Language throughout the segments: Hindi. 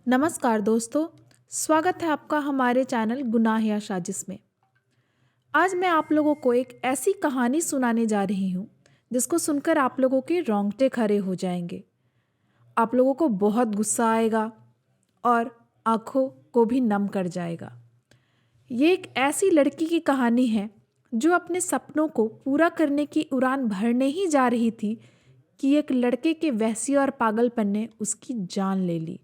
नमस्कार दोस्तों। स्वागत है आपका हमारे चैनल गुनाह या साजिश में। आज मैं आप लोगों को एक ऐसी कहानी सुनाने जा रही हूँ जिसको सुनकर आप लोगों के रोंगटे खड़े हो जाएंगे। आप लोगों को बहुत गुस्सा आएगा और आंखों को भी नम कर जाएगा। ये एक ऐसी लड़की की कहानी है जो अपने सपनों को पूरा करने की उड़ान भरने ही जा रही थी कि एक लड़के के वहशी और पागलपन ने उसकी जान ले ली।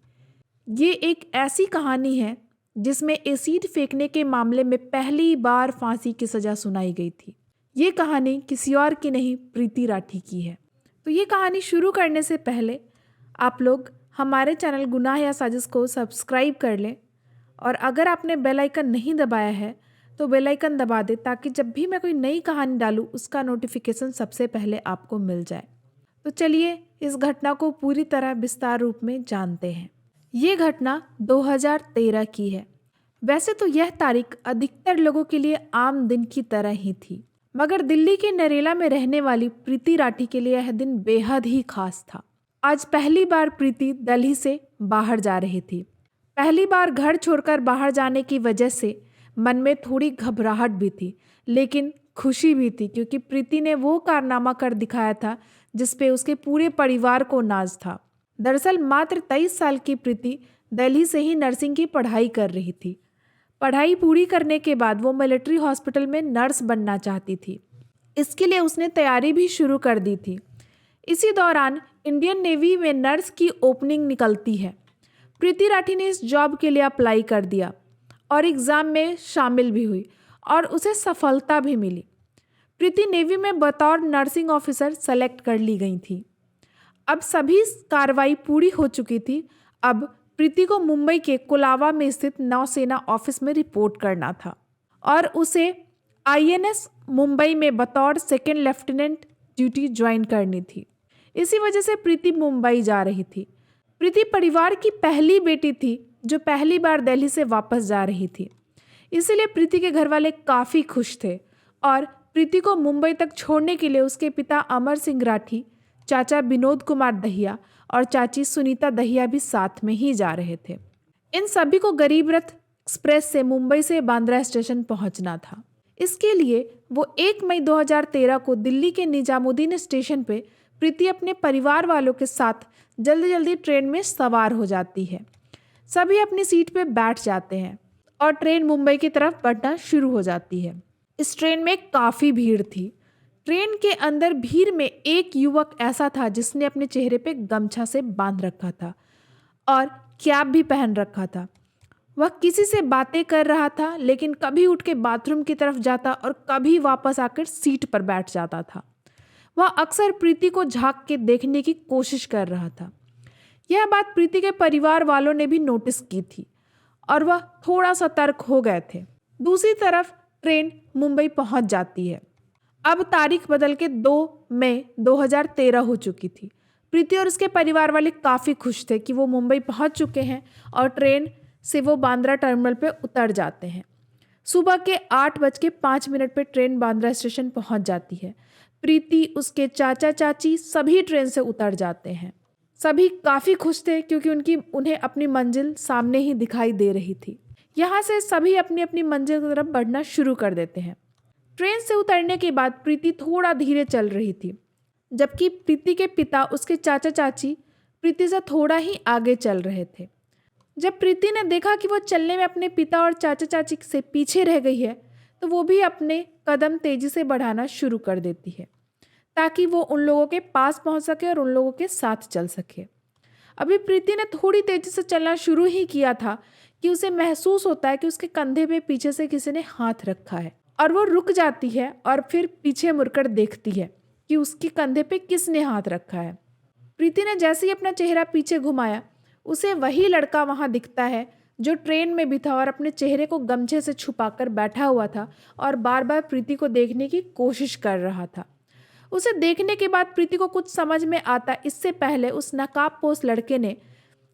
ये एक ऐसी कहानी है जिसमें एसिड फेंकने के मामले में पहली बार फांसी की सजा सुनाई गई थी। ये कहानी किसी और की नहीं, प्रीति राठी की है। तो ये कहानी शुरू करने से पहले आप लोग हमारे चैनल गुनाह या साजिश को सब्सक्राइब कर लें और अगर आपने बेल आइकन नहीं दबाया है तो बेल आइकन दबा दें ताकि जब भी मैं कोई नई कहानी डालूँ उसका नोटिफिकेशन सबसे पहले आपको मिल जाए। तो चलिए इस घटना को पूरी तरह विस्तार रूप में जानते हैं। ये घटना 2013 की है। वैसे तो यह तारीख अधिकतर लोगों के लिए आम दिन की तरह ही थी, मगर दिल्ली के नरेला में रहने वाली प्रीति राठी के लिए यह दिन बेहद ही खास था। आज पहली बार प्रीति दिल्ली से बाहर जा रही थी। पहली बार घर छोड़कर बाहर जाने की वजह से मन में थोड़ी घबराहट भी थी, लेकिन खुशी भी थी क्योंकि प्रीति ने वो कारनामा कर दिखाया था जिसपे उसके पूरे परिवार को नाज था। दरअसल मात्र 23 साल की प्रीति दिल्ली से ही नर्सिंग की पढ़ाई कर रही थी। पढ़ाई पूरी करने के बाद वो मिलिट्री हॉस्पिटल में नर्स बनना चाहती थी। इसके लिए उसने तैयारी भी शुरू कर दी थी। इसी दौरान इंडियन नेवी में नर्स की ओपनिंग निकलती है। प्रीति राठी ने इस जॉब के लिए अप्लाई कर दिया और एग्ज़ाम में शामिल भी हुई और उसे सफलता भी मिली। प्रीति नेवी में बतौर नर्सिंग ऑफिसर सेलेक्ट कर ली गई थी। अब सभी कार्रवाई पूरी हो चुकी थी। अब प्रीति को मुंबई के कुलावा में स्थित नौसेना ऑफिस में रिपोर्ट करना था और उसे आईएनएस मुंबई में बतौर सेकेंड लेफ्टिनेंट ड्यूटी ज्वाइन करनी थी। इसी वजह से प्रीति मुंबई जा रही थी। प्रीति परिवार की पहली बेटी थी जो पहली बार दिल्ली से वापस जा रही थी, इसीलिए प्रीति के घर वाले काफ़ी खुश थे और प्रीति को मुंबई तक छोड़ने के लिए उसके पिता अमर सिंह राठी, चाचा विनोद कुमार दहिया और चाची सुनीता दहिया भी साथ में ही जा रहे थे। इन सभी को गरीब रथ एक्सप्रेस से मुंबई से बांद्रा स्टेशन पहुंचना था। इसके लिए वो 1 मई 2013 को दिल्ली के निजामुद्दीन स्टेशन पे प्रीति अपने परिवार वालों के साथ जल्दी जल्दी ट्रेन में सवार हो जाती है। सभी अपनी सीट पे बैठ जाते हैं और ट्रेन मुंबई की तरफ बढ़ना शुरू हो जाती है। इस ट्रेन में काफ़ी भीड़ थी। ट्रेन के अंदर भीड़ में एक युवक ऐसा था जिसने अपने चेहरे पे गमछा से बांध रखा था और कैप भी पहन रखा था। वह किसी से बातें कर रहा था, लेकिन कभी उठ के बाथरूम की तरफ जाता और कभी वापस आकर सीट पर बैठ जाता था। वह अक्सर प्रीति को झांक के देखने की कोशिश कर रहा था। यह बात प्रीति के परिवार वालों ने भी नोटिस की थी और वह थोड़ा सतर्क हो गए थे। दूसरी तरफ ट्रेन मुंबई पहुंच जाती है। अब तारीख बदल के 2 मई 2013 हो चुकी थी। प्रीति और उसके परिवार वाले काफ़ी खुश थे कि वो मुंबई पहुंच चुके हैं और ट्रेन से वो बांद्रा टर्मिनल पे उतर जाते हैं। सुबह के 8:05 पे ट्रेन बांद्रा स्टेशन पहुंच जाती है। प्रीति, उसके चाचा चाची सभी ट्रेन से उतर जाते हैं। सभी काफ़ी खुश थे क्योंकि उन्हें अपनी मंजिल सामने ही दिखाई दे रही थी। यहाँ से सभी अपनी अपनी मंजिल की तरफ बढ़ना शुरू कर देते हैं। ट्रेन से उतरने के बाद प्रीति थोड़ा धीरे चल रही थी, जबकि प्रीति के पिता, उसके चाचा चाची प्रीति से थोड़ा ही आगे चल रहे थे। जब प्रीति ने देखा कि वो चलने में अपने पिता और चाचा चाची से पीछे रह गई है तो वो भी अपने कदम तेजी से बढ़ाना शुरू कर देती है ताकि वो उन लोगों के पास पहुंच सके और उन लोगों के साथ चल सके। अभी प्रीति ने थोड़ी तेजी से चलना शुरू ही किया था कि उसे महसूस होता है कि उसके कंधे पे पीछे से किसी ने हाथ रखा है और वो रुक जाती है और फिर पीछे मुड़कर देखती है कि उसके कंधे पे किसने हाथ रखा है। प्रीति ने जैसे ही अपना चेहरा पीछे घुमाया, उसे वही लड़का वहाँ दिखता है जो ट्रेन में भी था और अपने चेहरे को गमछे से छुपाकर बैठा हुआ था और बार बार प्रीति को देखने की कोशिश कर रहा था। उसे देखने के बाद प्रीति को कुछ समझ में आता। इससे पहले उस नकाबपोश लड़के ने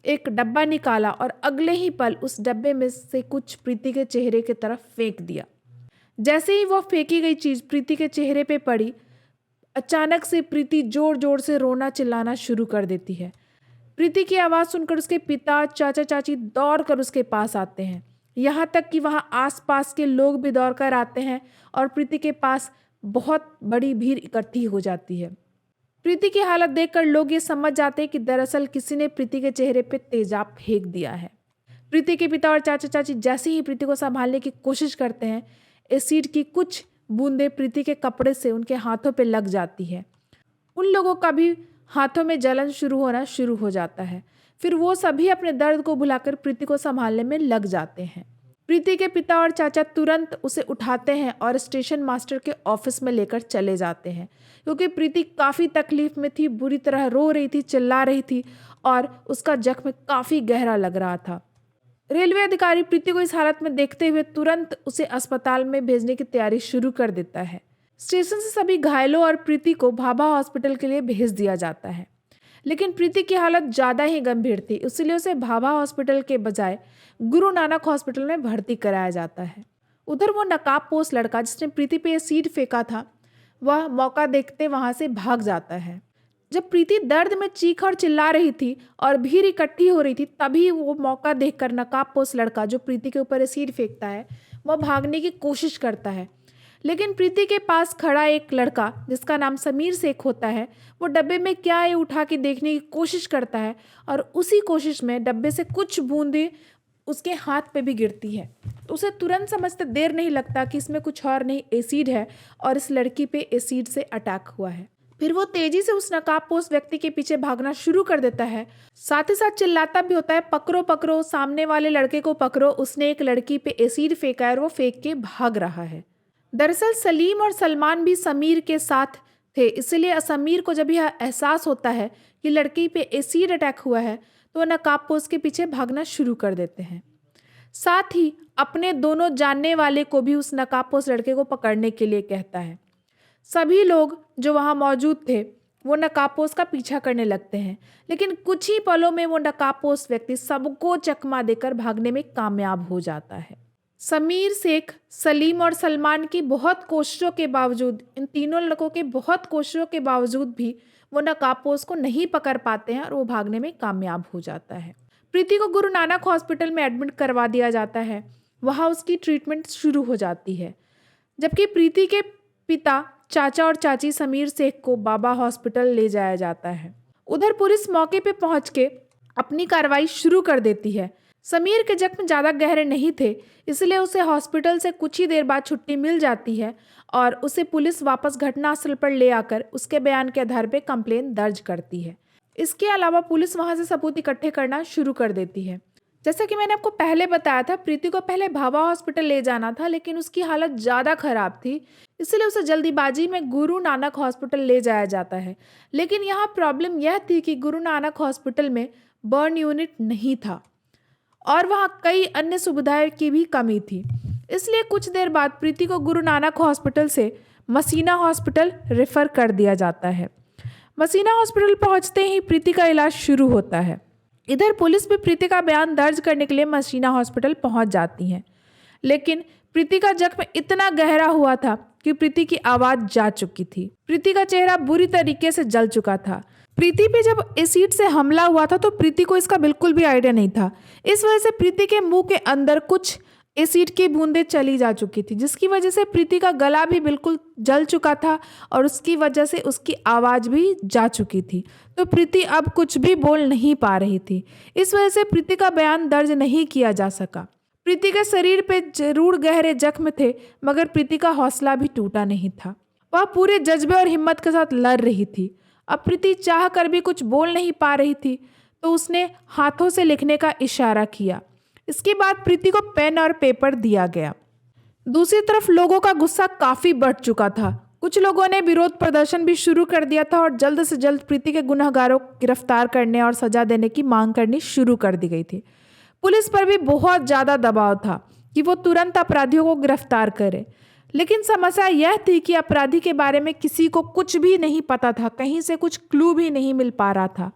एक डब्बा निकाला और अगले ही पल उस डब्बे में से कुछ प्रीति के चेहरे की तरफ फेंक दिया। जैसे ही वह फेंकी गई चीज़ प्रीति के चेहरे पे पड़ी, अचानक से प्रीति जोर जोर से रोना चिल्लाना शुरू कर देती है। प्रीति की आवाज़ सुनकर उसके पिता, चाचा चाची दौड़कर उसके पास आते हैं। यहाँ तक कि वहाँ आसपास के लोग भी दौड़कर आते हैं और प्रीति के पास बहुत बड़ी भीड़ इकट्ठी हो जाती है। प्रीति की हालत देखकर लोग ये समझ जाते हैं कि दरअसल किसी ने प्रीति के चेहरे पे तेजाब फेंक दिया है। प्रीति के पिता और चाचा चाची जैसे ही प्रीति को संभालने की कोशिश करते हैं, एसिड की कुछ बूंदें प्रीति के कपड़े से उनके हाथों पे लग जाती है। उन लोगों का भी हाथों में जलन शुरू हो जाता है। फिर वो सभी अपने दर्द को भुलाकर प्रीति को संभालने में लग जाते हैं। प्रीति के पिता और चाचा तुरंत उसे उठाते हैं और स्टेशन मास्टर के ऑफिस में लेकर चले जाते हैं, क्योंकि प्रीति काफ़ी तकलीफ में थी, बुरी तरह रो रही थी, चिल्ला रही थी और उसका जख्म काफ़ी गहरा लग रहा था। रेलवे अधिकारी प्रीति को इस हालत में देखते हुए तुरंत उसे अस्पताल में भेजने की तैयारी शुरू कर देता है। स्टेशन से सभी घायलों और प्रीति को भाभा हॉस्पिटल के लिए भेज दिया जाता है, लेकिन प्रीति की हालत ज़्यादा ही गंभीर थी, इसलिए उसे भाभा हॉस्पिटल के बजाय गुरु नानक हॉस्पिटल में भर्ती कराया जाता है। उधर वो नकाबपोश लड़का जिसने प्रीति पे एसिड फेंका था, वह मौका देखते वहाँ से भाग जाता है। जब प्रीति दर्द में चीख और चिल्ला रही थी और भीड़ इकट्ठी हो रही थी, तभी वो मौका देखकर नकाबपोश लड़का जो प्रीति के ऊपर एसिड फेंकता है, वह भागने की कोशिश करता है। लेकिन प्रीति के पास खड़ा एक लड़का जिसका नाम समीर शेख होता है, वो डब्बे में क्या है उठा के देखने की कोशिश करता है और उसी कोशिश में डब्बे से कुछ बूंदें उसके हाथ पे भी गिरती है। तो उसे तुरंत समझते देर नहीं लगता कि इसमें कुछ और नहीं, एसिड है और इस लड़की पे एसिड से अटैक हुआ है। फिर वो तेजी से उस नकाबपोश व्यक्ति के पीछे भागना शुरू कर देता है, साथ ही साथ चिल्लाता भी होता है, पकड़ो पकड़ो, सामने वाले लड़के को पकड़ो, उसने एक लड़की पे एसिड फेंका है और वो फेंक के भाग रहा है। दरअसल सलीम और सलमान भी समीर के साथ थे, इसलिए समीर को जब यह एहसास होता है कि लड़की पे एसिड अटैक हुआ है, तो वह नकाबपोश के पीछे भागना शुरू कर देते हैं। साथ ही अपने दोनों जानने वाले को भी उस नकाबपोश लड़के को पकड़ने के लिए कहता है। सभी लोग जो वहाँ मौजूद थे वो नकाबपोश का पीछा करने लगते हैं, लेकिन कुछ ही पलों में वो नकाबपोश व्यक्ति सबको चकमा देकर भागने में कामयाब हो जाता है। समीर शेख, सलीम और सलमान की बहुत कोशिशों के बावजूद, इन तीनों लड़कों के बहुत कोशिशों के बावजूद भी वो नकाबपोश को नहीं पकड़ पाते हैं और वो भागने में कामयाब हो जाता है। प्रीति को गुरु नानक हॉस्पिटल में एडमिट करवा दिया जाता है। वहाँ उसकी ट्रीटमेंट शुरू हो जाती है, जबकि प्रीति के पिता, चाचा और चाची समीर शेख को बाबा हॉस्पिटल ले जाया जाता है। उधर पुलिस मौके पे पहुंच के अपनी कार्रवाई शुरू कर देती है। समीर के जख्म ज़्यादा गहरे नहीं थे, इसलिए उसे हॉस्पिटल से कुछ ही देर बाद छुट्टी मिल जाती है और उसे पुलिस वापस घटनास्थल पर ले आकर उसके बयान के आधार पर कंप्लेन दर्ज करती है। इसके अलावा पुलिस वहाँ से सबूत इकट्ठे करना शुरू कर देती है। जैसा कि मैंने आपको पहले बताया था, प्रीति को पहले भाभा हॉस्पिटल ले जाना था, लेकिन उसकी हालत ज़्यादा खराब थी, इसलिए उसे जल्दीबाजी में गुरु नानक हॉस्पिटल ले जाया जाता है। लेकिन यहाँ प्रॉब्लम यह थी कि गुरु नानक हॉस्पिटल में बर्न यूनिट नहीं था और वहाँ कई अन्य सुविधाएं की भी कमी थी, इसलिए कुछ देर बाद प्रीति को गुरु नानक हॉस्पिटल से मसीना हॉस्पिटल रेफर कर दिया जाता है। मसीना हॉस्पिटल पहुँचते ही प्रीति का इलाज शुरू होता है। इधर पुलिस भी प्रीति का बयान दर्ज करने के लिए मसीना हॉस्पिटल पहुंच जाती है, लेकिन प्रीति का जख्म इतना गहरा हुआ था कि प्रीति की आवाज़ जा चुकी थी। प्रीति का चेहरा बुरी तरीके से जल चुका था। प्रीति पे जब एसिड से हमला हुआ था तो प्रीति को इसका बिल्कुल भी आइडिया नहीं था। इस वजह से प्रीति के मुंह के अंदर कुछ एसिड की बूंदें चली जा चुकी थी, जिसकी वजह से प्रीति का गला भी बिल्कुल जल चुका था और उसकी वजह से उसकी आवाज़ भी जा चुकी थी। तो प्रीति अब कुछ भी बोल नहीं पा रही थी। इस वजह से प्रीति का बयान दर्ज नहीं किया जा सका। प्रीति के शरीर पे जरूर गहरे जख्म थे, मगर प्रीति का हौसला भी टूटा नहीं था। वह पूरे जज्बे और हिम्मत के साथ लड़ रही थी। अब प्रीति चाह कर भी कुछ बोल नहीं पा रही थी, तो उसने हाथों से लिखने का इशारा किया। इसके बाद प्रीति को पेन और पेपर दिया गया। दूसरी तरफ लोगों का गुस्सा काफ़ी बढ़ चुका था। कुछ लोगों ने विरोध प्रदर्शन भी शुरू कर दिया था और जल्द से जल्द प्रीति के गुनहगारों को गिरफ्तार करने और सजा देने की मांग करनी शुरू कर दी गई थी। पुलिस पर भी बहुत ज़्यादा दबाव था कि वो तुरंत अपराधियों को गिरफ्तार करे, लेकिन समस्या यह थी कि अपराधी के बारे में किसी को कुछ भी नहीं पता था, कहीं से कुछ क्लू भी नहीं मिल पा रहा था।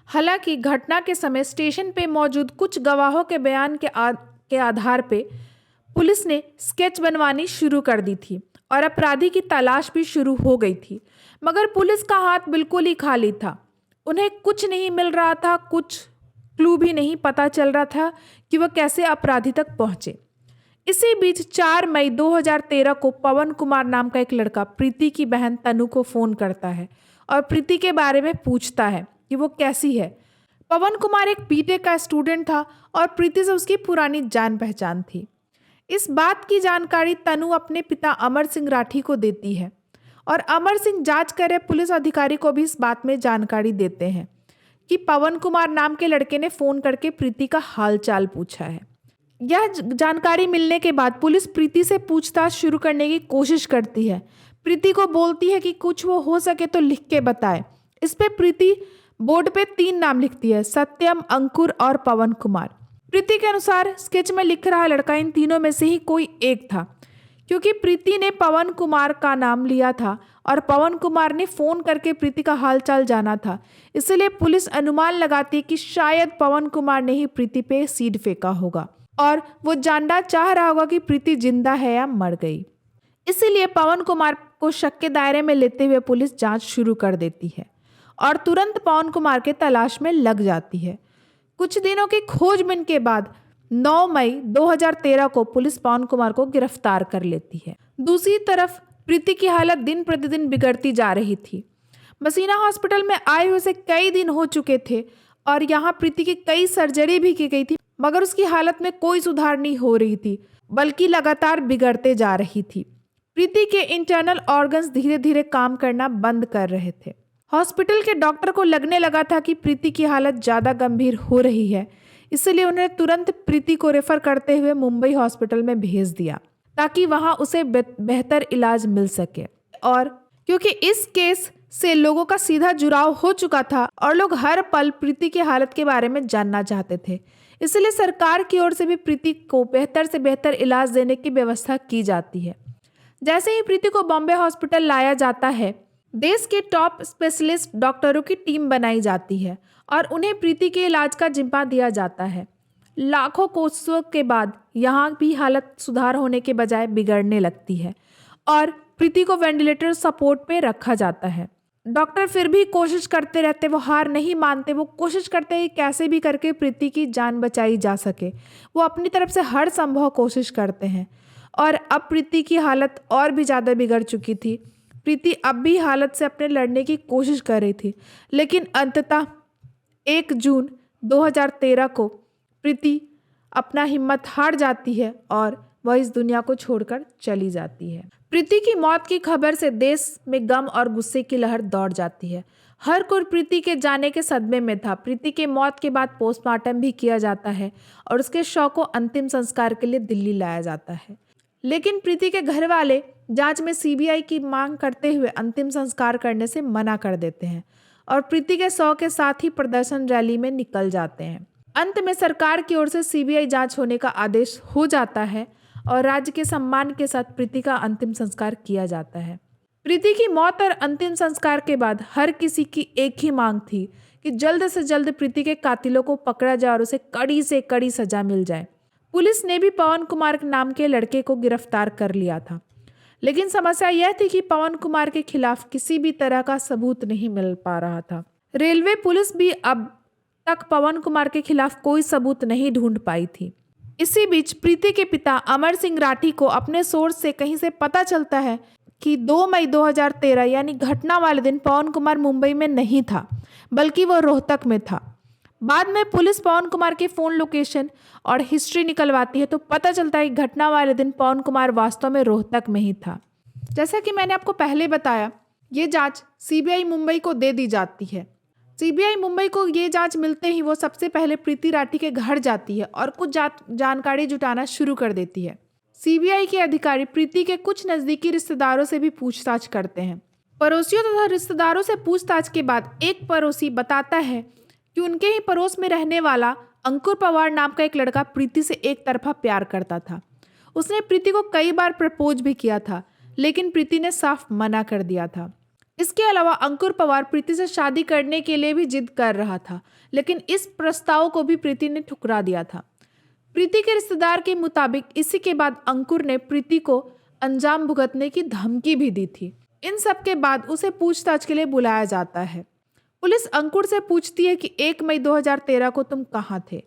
हालांकि घटना के समय स्टेशन पे मौजूद कुछ गवाहों के बयान के आधार पे पुलिस ने स्केच बनवानी शुरू कर दी थी और अपराधी की तलाश भी शुरू हो गई थी, मगर पुलिस का हाथ बिल्कुल ही खाली था। उन्हें कुछ नहीं मिल रहा था, कुछ क्लू भी नहीं पता चल रहा था कि वह कैसे अपराधी तक पहुंचे। इसी बीच 4 मई 2013 को पवन कुमार नाम का एक लड़का प्रीति की बहन तनु को फ़ोन करता है और प्रीति के बारे में पूछता है कि वो कैसी है। पवन कुमार एक बीटेक का स्टूडेंट था और प्रीति से उसकी पुरानी जान पहचान थी। इस बात की जानकारी तनु अपने पिता अमर सिंह राठी को देती है और अमर सिंह जांच कर रहे पुलिस अधिकारी को भी इस बात में जानकारी देते हैं कि पवन कुमार नाम के लड़के ने फ़ोन करके प्रीति का हालचाल पूछा है। यह जानकारी मिलने के बाद पुलिस प्रीति से पूछताछ शुरू करने की कोशिश करती है। प्रीति को बोलती है कि कुछ वो हो सके तो लिख के बताए। इस पे प्रीति बोर्ड पे 3 नाम लिखती है, सत्यम, अंकुर और पवन कुमार। प्रीति के अनुसार स्केच में लिख रहा लड़का इन तीनों में से ही कोई एक था, क्योंकि प्रीति ने पवन कुमार का नाम लिया था और पवन कुमार ने फ़ोन करके प्रीति का हालचाल जाना था। इसलिए पुलिस अनुमान लगाती है कि शायद पवन कुमार ने ही प्रीति पे सीड फेंका होगा और वो जानना चाह रहा होगा कि प्रीति जिंदा है या मर गई। इसीलिए पवन कुमार को शक के दायरे में लेते हुए पुलिस जांच शुरू कर देती है और तुरंत पवन कुमार के तलाश में लग जाती है। कुछ दिनों की खोजबीन के बाद 9 मई 2013 को पुलिस पवन कुमार को गिरफ्तार कर लेती है। दूसरी तरफ प्रीति की हालत दिन प्रतिदिन बिगड़ती जा रही थी। मसीना हॉस्पिटल में आए हुए से कई दिन हो चुके थे और यहाँ प्रीति की कई सर्जरी भी की गई थी, मगर उसकी हालत में कोई सुधार नहीं हो रही थी, बल्कि लगातार बिगड़ते जा रही थी। प्रीति के इंटरनल ऑर्गन्स धीरे धीरे काम करना बंद कर रहे थे। हॉस्पिटल के डॉक्टर को लगने लगा था कि प्रीति की हालत ज़्यादा गंभीर हो रही है, इसलिए उन्होंने तुरंत प्रीति को रेफर करते हुए मुंबई हॉस्पिटल में भेज दिया ताकि वहां उसे बेहतर इलाज मिल सके। और क्योंकि इस केस से लोगों का सीधा जुड़ाव हो चुका था और लोग हर पल प्रीति की हालत के बारे में जानना चाहते थे, इसलिए सरकार की ओर से भी प्रीति को बेहतर से बेहतर इलाज देने की व्यवस्था की जाती है। जैसे ही प्रीति को बॉम्बे हॉस्पिटल लाया जाता है, देश के टॉप स्पेशलिस्ट डॉक्टरों की टीम बनाई जाती है और उन्हें प्रीति के इलाज का जिम्मा दिया जाता है। लाखों कोशिशों के बाद यहाँ भी हालत सुधार होने के बजाय बिगड़ने लगती है और प्रीति को वेंटिलेटर सपोर्ट पे रखा जाता है। डॉक्टर फिर भी कोशिश करते रहते, वो हार नहीं मानते, वो कोशिश करते हैं कैसे भी करके प्रीति की जान बचाई जा सके। वो अपनी तरफ से हर संभव कोशिश करते हैं और अब प्रीति की हालत और भी ज़्यादा बिगड़ चुकी थी। प्रीति अब भी हालत से अपने लड़ने की कोशिश कर रही थी, लेकिन अंततः 1 जून 2013 को प्रीति अपना हिम्मत हार जाती है और वह इस दुनिया को छोड़कर चली जाती है। प्रीति की मौत की खबर से देश में गम और गुस्से की लहर दौड़ जाती है। हर कोई प्रीति के जाने के सदमे में था। प्रीति के मौत के बाद पोस्टमार्टम भी किया जाता है और उसके शव को अंतिम संस्कार के लिए दिल्ली लाया जाता है, लेकिन प्रीति के घर वाले जांच में सीबीआई की मांग करते हुए अंतिम संस्कार करने से मना कर देते हैं और प्रीति के शव के साथ ही प्रदर्शन रैली में निकल जाते हैं। अंत में सरकार की ओर से सीबीआई जांच होने का आदेश हो जाता है और राज्य के सम्मान के साथ प्रीति का अंतिम संस्कार किया जाता है। प्रीति की मौत और अंतिम संस्कार के बाद हर किसी की एक ही मांग थी कि जल्द से जल्द प्रीति के कातिलों को पकड़ा जाए और उसे कड़ी से कड़ी सजा मिल जाए। पुलिस ने भी पवन कुमार नाम के लड़के को गिरफ्तार कर लिया था, लेकिन समस्या यह थी कि पवन कुमार के खिलाफ किसी भी तरह का सबूत नहीं मिल पा रहा था। रेलवे पुलिस भी अब तक पवन कुमार के खिलाफ कोई सबूत नहीं ढूंढ पाई थी। इसी बीच प्रीति के पिता अमर सिंह राठी को अपने सोर्स से कहीं से पता चलता है कि 2 मई 2013 यानी घटना वाले दिन पवन कुमार मुंबई में नहीं था, बल्कि वह रोहतक में था। बाद में पुलिस पवन कुमार के फ़ोन लोकेशन और हिस्ट्री निकलवाती है तो पता चलता है कि घटना वाले दिन पवन कुमार वास्तव में रोहतक में ही था। जैसा कि मैंने आपको पहले बताया, ये जांच सीबीआई मुंबई को दे दी जाती है। सीबीआई मुंबई को ये जांच मिलते ही वो सबसे पहले प्रीति राठी के घर जाती है और कुछ जानकारी जुटाना शुरू कर देती है। सीबीआई के अधिकारी प्रीति के कुछ नज़दीकी रिश्तेदारों से भी पूछताछ करते हैं। पड़ोसियों तथा रिश्तेदारों से पूछताछ के बाद एक पड़ोसी बताता है कि उनके ही पड़ोस में रहने वाला अंकुर पवार नाम का एक लड़का प्रीति से एक तरफा प्यार करता था। उसने प्रीति को कई बार प्रपोज भी किया था, लेकिन प्रीति ने साफ मना कर दिया था। इसके अलावा अंकुर पवार प्रीति से शादी करने के लिए भी जिद कर रहा था, लेकिन इस प्रस्ताव को भी प्रीति ने ठुकरा दिया था। प्रीति के रिश्तेदार के मुताबिक इसी के बाद अंकुर ने प्रीति को अंजाम भुगतने की धमकी भी दी थी। इन सब के बाद उसे पूछताछ के लिए बुलाया जाता है। पुलिस अंकुर से पूछती है कि 1 मई 2013 को तुम कहाँ थे।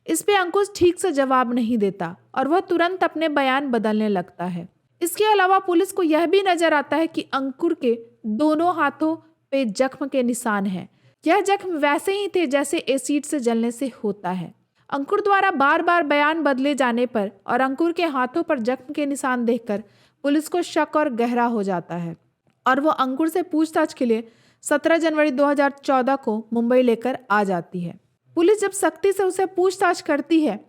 इस पे अंकुश ठीक से जवाब नहीं देता और वह तुरंत अपने बयान बदलने लगता है। इसके अलावा पुलिस को यह भी नजर आता है कि अंकुर के दोनों हाथों पे जख्म के निशान हैं। यह जख्म वैसे ही थे जैसे एसिड से जलने से होता है। अंकुर द्वारा बार बार बयान बदले जाने पर और अंकुर के हाथों पर जख्म के निशान देखकर पुलिस को शक और गहरा हो जाता है और वो अंकुर से पूछताछ के लिए 17 जनवरी 2014 को मुंबई लेकर आ जाती है। पुलिस जब सख्ती से उसे पूछताछ करती है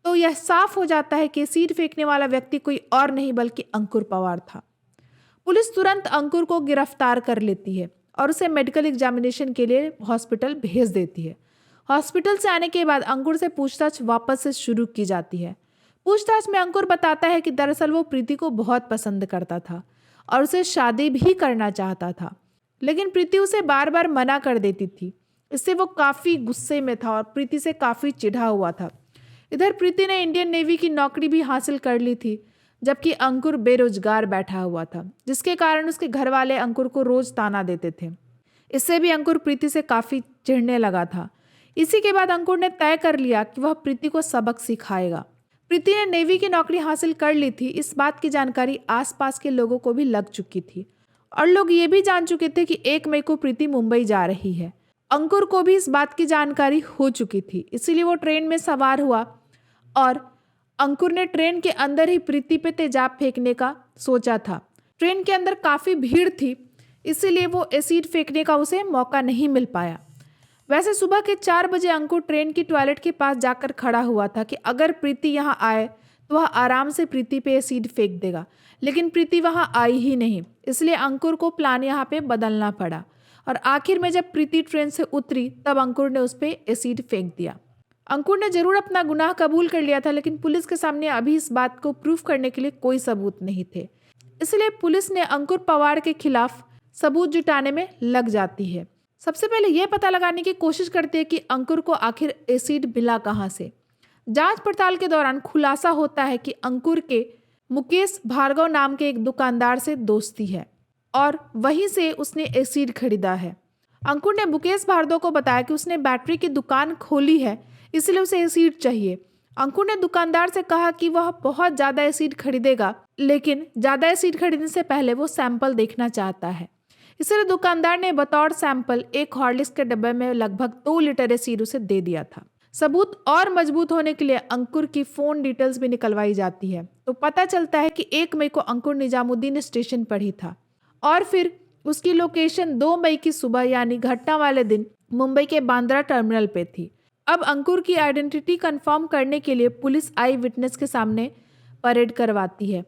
तो यह साफ हो जाता है कि एसिड फेंकने वाला व्यक्ति कोई और नहीं बल्कि अंकुर पवार था। पुलिस तुरंत अंकुर को गिरफ्तार कर लेती है और उसे मेडिकल एग्जामिनेशन के लिए हॉस्पिटल भेज देती है। हॉस्पिटल से आने के बाद अंकुर से पूछताछ वापस से शुरू की जाती है। पूछताछ में अंकुर बताता है कि दरअसल वो प्रीति को बहुत पसंद करता था और उसे शादी भी करना चाहता था, लेकिन प्रीति उसे बार बार मना कर देती थी। इससे वो काफ़ी गुस्से में था और प्रीति से काफ़ी चिढ़ा हुआ था। इधर प्रीति ने इंडियन नेवी की नौकरी भी हासिल कर ली थी, जबकि अंकुर बेरोजगार बैठा हुआ था, जिसके कारण उसके घर वाले अंकुर को रोज ताना देते थे। इससे भी अंकुर प्रीति से काफ़ी चिढ़ने लगा था। इसी के बाद अंकुर ने तय कर लिया कि वह प्रीति को सबक सिखाएगा। प्रीति ने नेवी की नौकरी हासिल कर ली थी। इस बात की जानकारी आसपास के लोगों को भी लग चुकी थी और लोग ये भी जान चुके थे कि 1 मई को प्रीति मुंबई जा रही है। अंकुर को भी इस बात की जानकारी हो चुकी थी, इसीलिए वो ट्रेन में सवार हुआ और अंकुर ने ट्रेन के अंदर ही प्रीति पे तेजाब फेंकने का सोचा था। ट्रेन के अंदर काफ़ी भीड़ थी, इसीलिए वो एसिड फेंकने का उसे मौका नहीं मिल पाया। वैसे सुबह के 4 बजे अंकुर ट्रेन की टॉयलेट के पास जाकर खड़ा हुआ था कि अगर प्रीति यहाँ आए तो वह आराम से प्रीति पे एसिड फेंक देगा, लेकिन प्रीति वहाँ आई ही नहीं। इसलिए अंकुर को प्लान यहाँ पे बदलना पड़ा और आखिर में जब प्रीति ट्रेन से उतरी तब अंकुर ने उस पर एसिड फेंक दिया। अंकुर ने जरूर अपना गुनाह कबूल कर लिया था, लेकिन पुलिस के सामने अभी इस बात को प्रूफ करने के लिए कोई सबूत नहीं थे। इसलिए पुलिस ने अंकुर पवार के खिलाफ सबूत जुटाने में लग जाती है। सबसे पहले यह पता लगाने की कोशिश करती है कि अंकुर को आखिर एसिड मिला कहाँ से। जांच पड़ताल के दौरान खुलासा होता है कि अंकुर के मुकेश भार्गव नाम के एक दुकानदार से दोस्ती है और वहीं से उसने एसिड खरीदा है। अंकुर ने मुकेश भार्गव को बताया कि उसने बैटरी की दुकान खोली है, इसलिए उसे एसिड चाहिए। अंकुर ने दुकानदार से कहा कि वह बहुत ज़्यादा एसिड खरीदेगा, लेकिन ज़्यादा एसिड खरीदने से पहले वो सैंपल देखना चाहता है। इसलिए दुकानदार ने बतौर सैंपल एक हॉर्लिक्स के डब्बे में लगभग 2 लीटर एसिड उसे दे दिया था। सबूत और मजबूत होने के लिए अंकुर की फ़ोन डिटेल्स भी निकलवाई जाती है, तो पता चलता है कि 1 मई को अंकुर निजामुद्दीन स्टेशन पर ही था और फिर उसकी लोकेशन 2 मई की सुबह यानी घटना वाले दिन मुंबई के बांद्रा टर्मिनल पे थी। अब अंकुर की आइडेंटिटी कंफर्म करने के लिए पुलिस आई विटनेस के सामने परेड करवाती है।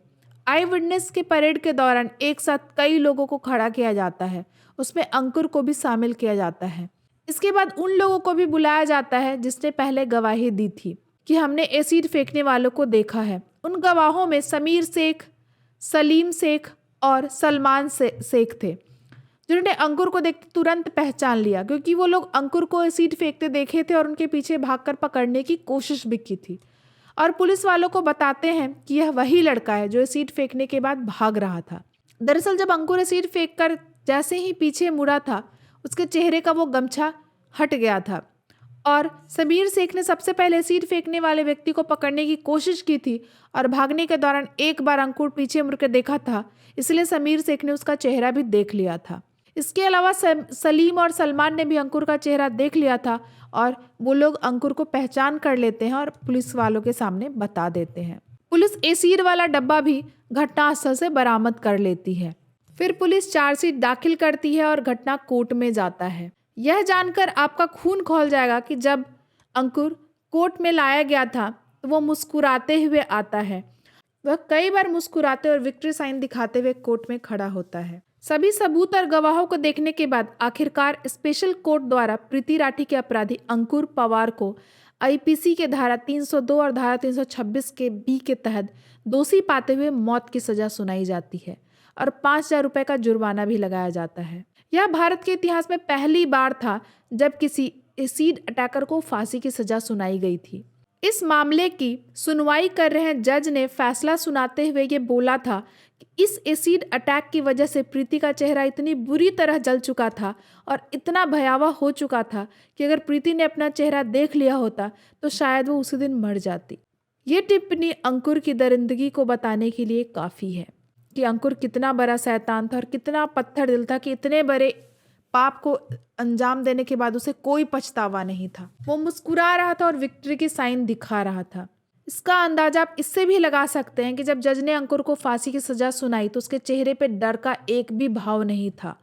आई विटनेस के परेड के दौरान एक साथ कई लोगों को खड़ा किया जाता है, उसमें अंकुर को भी शामिल किया जाता है। इसके बाद उन लोगों को भी बुलाया जाता है जिसने पहले गवाही दी थी कि हमने एसिड फेंकने वालों को देखा है। उन गवाहों में समीर शेख, सलीम शेख और सलमान शेख थे, जिन्होंने अंकुर को देखते तुरंत पहचान लिया, क्योंकि वो लोग अंकुर को एसिड फेंकते देखे थे और उनके पीछे भागकर पकड़ने की कोशिश भी की थी और पुलिस वालों को बताते हैं कि यह वही लड़का है जो एसिड फेंकने के बाद भाग रहा था। दरअसल जब अंकुर एसिड फेंककर जैसे ही पीछे मुड़ा था, उसके चेहरे का वो गमछा हट गया था और समीर शेख ने सबसे पहले एसिड फेंकने वाले व्यक्ति को पकड़ने की कोशिश की थी और भागने के दौरान एक बार अंकुर पीछे मुड़कर देखा था, इसलिए समीर शेख ने उसका चेहरा भी देख लिया था। इसके अलावा सलीम और सलमान ने भी अंकुर का चेहरा देख लिया था और वो लोग अंकुर को पहचान कर लेते हैं और पुलिस वालों के सामने बता देते हैं। पुलिस एसिड वाला डब्बा भी घटनास्थल से बरामद कर लेती है। फिर पुलिस चार्जशीट दाखिल करती है और घटना कोर्ट में जाता है। यह जानकर आपका खून खौल जाएगा कि जब अंकुर कोर्ट में लाया गया था तो वो मुस्कुराते हुए आता है। वह कई बार मुस्कुराते और विक्ट्री साइन दिखाते हुए कोर्ट में खड़ा होता है। सभी सबूत और गवाहों को देखने के बाद आखिरकार स्पेशल कोर्ट द्वारा प्रीति राठी के अपराधी अंकुर पवार को आईपीसी के धारा 302 और धारा 326 के बी के तहत दोषी पाते हुए मौत की सजा सुनाई जाती है और 5,000 रुपये का जुर्माना भी लगाया जाता है। यह भारत के इतिहास में पहली बार था जब किसी एसिड अटैकर को फांसी की सजा सुनाई गई थी। इस मामले की सुनवाई कर रहे जज ने फैसला सुनाते हुए ये बोला था कि इस एसिड अटैक की वजह से प्रीति का चेहरा इतनी बुरी तरह जल चुका था और इतना भयावह हो चुका था कि अगर प्रीति ने अपना चेहरा देख लिया होता तो शायद वो उसी दिन मर जाती। ये टिप्पणी अंकुर की दरिंदगी को बताने के लिए काफ़ी है कि अंकुर कितना बड़ा शैतान था और कितना पत्थर दिल था कि इतने बड़े पाप को अंजाम देने के बाद उसे कोई पछतावा नहीं था। वो मुस्कुरा रहा था और विक्ट्री की साइन दिखा रहा था। इसका अंदाजा आप इससे भी लगा सकते हैं कि जब जज ने अंकुर को फांसी की सजा सुनाई तो उसके चेहरे पे डर का एक भी भाव नहीं था।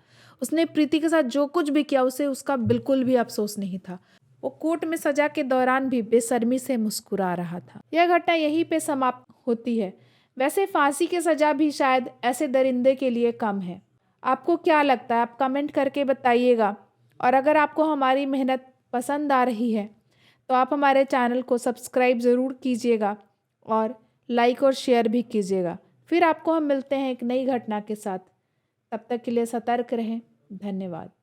उसने प्रीति के साथ जो कुछ भी किया उसे उसका बिल्कुल भी अफसोस नहीं था। वो कोर्ट में सजा के दौरान भी बेशर्मी से मुस्कुरा रहा था। यह घटना यहीं पे समाप्त होती है। वैसे फांसी की सजा भी शायद ऐसे दरिंदे के लिए कम है। आपको क्या लगता है? आप कमेंट करके बताइएगा। और अगर आपको हमारी मेहनत पसंद आ रही है तो आप हमारे चैनल को सब्सक्राइब ज़रूर कीजिएगा और लाइक और शेयर भी कीजिएगा। फिर आपको हम मिलते हैं एक नई घटना के साथ। तब तक के लिए सतर्क रहें। धन्यवाद।